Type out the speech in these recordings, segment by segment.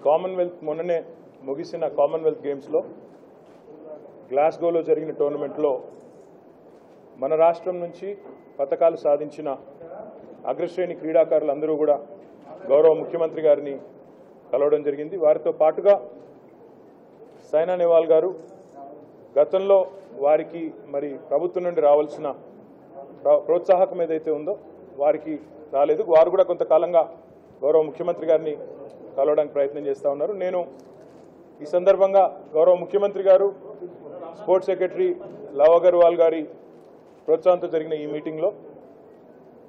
Commonwealth మొన్ననే ముగిసిన Commonwealth గేమ్స్లో గ్లాస్గోలో జరిగిన టోర్నమెంట్లో మన రాష్ట్రం నుంచి పతకాలు సాధించిన అగ్రశ్రేణి క్రీడాకారులందరూ కూడా గౌరవ ముఖ్యమంత్రి గారిని కలవడం జరిగింది. వారితో పాటుగా సైనా నెహ్వాల్ గారు గతంలో వారికి మరి ప్రభుత్వం నుండి రావాల్సిన ప్రోత్సాహకం ఏదైతే ఉందో వారికి రాలేదు. వారు కూడా కొంతకాలంగా గౌరవ ముఖ్యమంత్రి గారిని కలవడానికి ప్రయత్నం చేస్తూ ఉన్నారు. నేను ఈ సందర్భంగా గౌరవ ముఖ్యమంత్రి గారు స్పోర్ట్స్ సెక్రటరీ లవ్ అగర్వాల్ గారి ప్రోత్సాహంతో జరిగిన ఈ మీటింగ్లో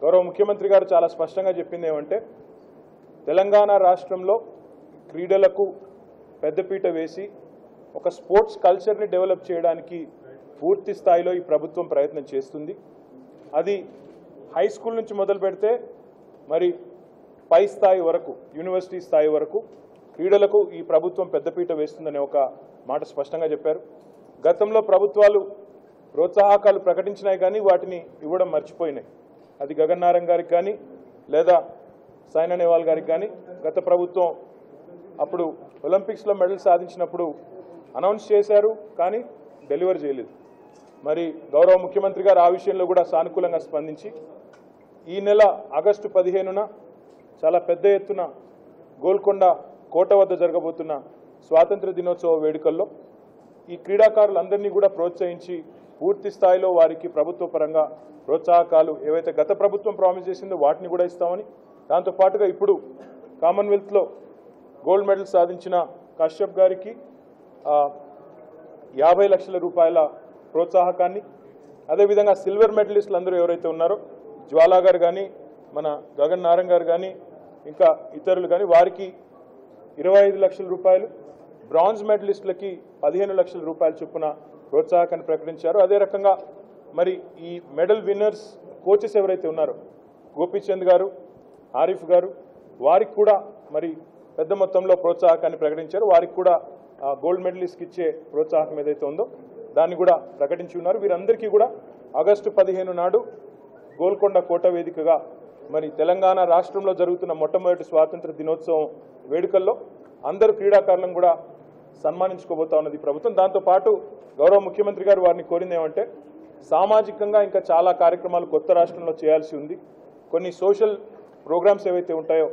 గౌరవ ముఖ్యమంత్రి గారు చాలా స్పష్టంగా చెప్పింది ఏమంటే, తెలంగాణ రాష్ట్రంలో క్రీడలకు పెద్దపీట వేసి ఒక స్పోర్ట్స్ కల్చర్ని డెవలప్ చేయడానికి పూర్తి స్థాయిలో ఈ ప్రభుత్వం ప్రయత్నం చేస్తుంది. అది హై స్కూల్ నుంచి మొదలు పెడితే మరి పై స్థాయి వరకు, యూనివర్సిటీ స్థాయి వరకు క్రీడలకు ఈ ప్రభుత్వం పెద్దపీట వేస్తుందనే ఒక మాట స్పష్టంగా చెప్పారు. గతంలో ప్రభుత్వాలు ప్రోత్సాహకాలు ప్రకటించినాయి కానీ వాటిని ఇవ్వడం మర్చిపోయినాయి. అది గగన్ నారంగ్ గారికి కానీ లేదా సైనా నెహ్వాల్ గారికి కానీ గత ప్రభుత్వం అప్పుడు ఒలింపిక్స్లో మెడల్ సాధించినప్పుడు అనౌన్స్ చేశారు కానీ డెలివర్ చేయలేదు. మరి గౌరవ ముఖ్యమంత్రి గారు ఆ విషయంలో కూడా సానుకూలంగా స్పందించి ఈ నెల ఆగస్టు 15న చాలా పెద్ద ఎత్తున గోల్కొండ కోట వద్ద జరగబోతున్న స్వాతంత్ర దినోత్సవ వేడుకల్లో ఈ క్రీడాకారులందరినీ కూడా ప్రోత్సహించి పూర్తి స్థాయిలో వారికి ప్రభుత్వ పరంగా ప్రోత్సాహకాలు ఏవైతే గత ప్రభుత్వం ప్రామిస్ చేసిందో వాటిని కూడా ఇస్తామని, దాంతోపాటుగా ఇప్పుడు కామన్వెల్త్లో గోల్డ్ మెడల్ సాధించిన కశ్యప్ గారికి 50 లక్షల రూపాయల ప్రోత్సాహకాన్ని, అదేవిధంగా సిల్వర్ మెడలిస్టులు అందరూ ఎవరైతే ఉన్నారో జ్వాలా గారు కానీ మన గగన్ నారంగ్ గారు కానీ ఇంకా ఇతరులు కానీ వారికి 25 లక్షల రూపాయలు, బ్రాంజ్ మెడలిస్టులకి 15 లక్షల రూపాయల చొప్పున ప్రోత్సాహకాన్ని ప్రకటించారు. అదే రకంగా మరి ఈ మెడల్ విన్నర్స్ కోచెస్ ఎవరైతే ఉన్నారో గోపీచంద్ గారు, ఆరిఫ్ గారు, వారికి కూడా మరి పెద్ద మొత్తంలో ప్రోత్సాహకాన్ని ప్రకటించారు. వారికి కూడా గోల్డ్ మెడలిస్ట్కి ఇచ్చే ప్రోత్సాహకం ఏదైతే ఉందో దాన్ని కూడా ప్రకటించి ఉన్నారు. వీరందరికీ కూడా ఆగస్టు 15 నాడు గోల్కొండ కోట వేదికగా మరి తెలంగాణ రాష్ట్రంలో జరుగుతున్న మొట్టమొదటి స్వాతంత్ర దినోత్సవం వేడుకల్లో అందరూ క్రీడాకారులను కూడా సన్మానించుకోబోతా ఉన్నది ప్రభుత్వం. దాంతోపాటు గౌరవ ముఖ్యమంత్రి గారు వారిని కోరింది ఏమంటే, సామాజికంగా ఇంకా చాలా కార్యక్రమాలు కొత్త రాష్ట్రంలో చేయాల్సి ఉంది. కొన్ని సోషల్ ప్రోగ్రామ్స్ ఏవైతే ఉంటాయో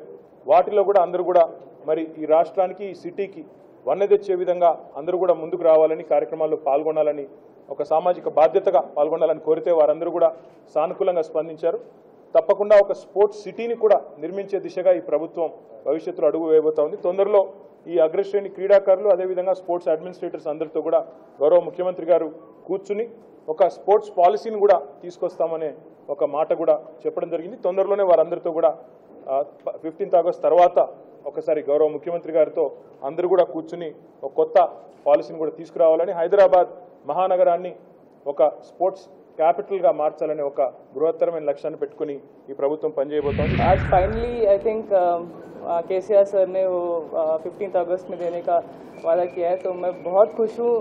వాటిలో కూడా అందరూ కూడా మరి ఈ రాష్ట్రానికి, ఈ సిటీకి వన్నె తెచ్చే విధంగా అందరూ కూడా ముందుకు రావాలని, కార్యక్రమాల్లో పాల్గొనాలని, ఒక సామాజిక బాధ్యతగా పాల్గొనాలని కోరితే వారందరూ కూడా సానుకూలంగా స్పందించారు. తప్పకుండా ఒక స్పోర్ట్స్ సిటీని కూడా నిర్మించే దిశగా ఈ ప్రభుత్వం భవిష్యత్తులో అడుగు వేయబోతా ఉంది. తొందరలో ఈ అగ్రశ్రేణి క్రీడాకారులు అదేవిధంగా స్పోర్ట్స్ అడ్మినిస్ట్రేటర్స్ అందరితో కూడా గౌరవ ముఖ్యమంత్రి గారు కూర్చుని ఒక స్పోర్ట్స్ పాలసీని కూడా తీసుకొస్తామనే ఒక మాట కూడా చెప్పడం జరిగింది. తొందరలోనే వారందరితో కూడా 15th ఆగస్ట్ తర్వాత ఒకసారి గౌరవ ముఖ్యమంత్రి గారితో అందరూ కూడా కూర్చుని ఒక కొత్త పాలసీని కూడా తీసుకురావాలని, హైదరాబాద్ మహానగరాన్ని ఒక స్పోర్ట్స్ క్యాపిటల్గా మార్చాలనే ఒక బృహత్తరమైన లక్ష్యాన్ని పెట్టుకుని ఈ ప్రభుత్వం పనిచేయబోతోంది. आज finally I think KCR sir ने वो 15th अगस्त में देने का वादा किया है, तो मैं बहुत खुश हूँ